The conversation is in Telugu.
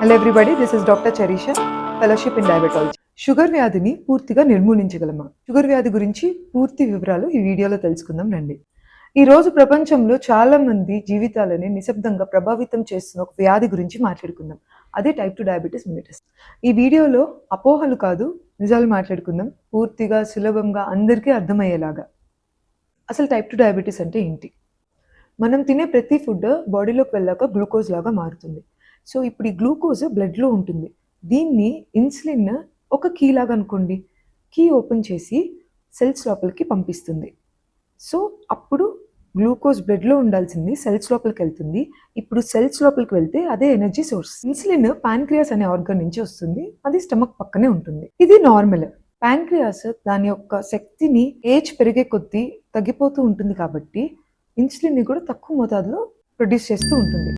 Hello everybody, this is doctor Charisha, fellowship in diabetology. Sugar వ్యాధిని పూర్తిగా నిర్మూలించగలమా? షుగర్ వ్యాధి గురించి పూర్తి వివరాలు ఈ వీడియోలో తెలుసుకుందాం రండి. ఈ రోజు ప్రపంచంలో చాలా మంది జీవితాలని నిశ్శబ్దంగా ప్రభావితం చేస్తున్న ఒక వ్యాధి గురించి మాట్లాడుకుందాం. అదే టైప్ 2 డయాబెటీస్ మెలిటస్. ఈ వీడియోలో అపోహలు కాదు, నిజాలు మాట్లాడుకుందాం, పూర్తిగా సులభంగా అందరికీ అర్థమయ్యేలాగా. అసలు టైప్ 2 డయాబెటీస్ అంటే ఏంటి? మనం తినే ప్రతి ఫుడ్ బాడీలోకి వెళ్ళాక గ్లూకోజ్ లాగా మారుతుంది. సో ఇప్పుడు ఈ గ్లూకోజ్ బ్లడ్లో ఉంటుంది. దీన్ని ఇన్సులిన్ ఒక కీ లాగా అనుకోండి, కీ ఓపెన్ చేసి సెల్స్ లోపలికి పంపిస్తుంది. సో అప్పుడు గ్లూకోజ్ బ్లడ్లో ఉండాల్సింది సెల్స్ లోపలికి వెళ్తుంది. ఇప్పుడు సెల్స్ లోపలికి వెళ్తే అదే ఎనర్జీ సోర్స్. ఇన్సులిన్ ప్యాంక్రియాస్ అనే ఆర్గన్ నుంచి వస్తుంది, అది స్టమక్ పక్కనే ఉంటుంది. ఇది నార్మల్. ప్యాంక్రియాస్ దాని యొక్క శక్తిని ఏజ్ పెరిగే కొద్దీ తగ్గిపోతూ ఉంటుంది కాబట్టి ఇన్సులిన్ని కూడా తక్కువ మోతాదులో ప్రొడ్యూస్ చేస్తూ ఉంటుంది.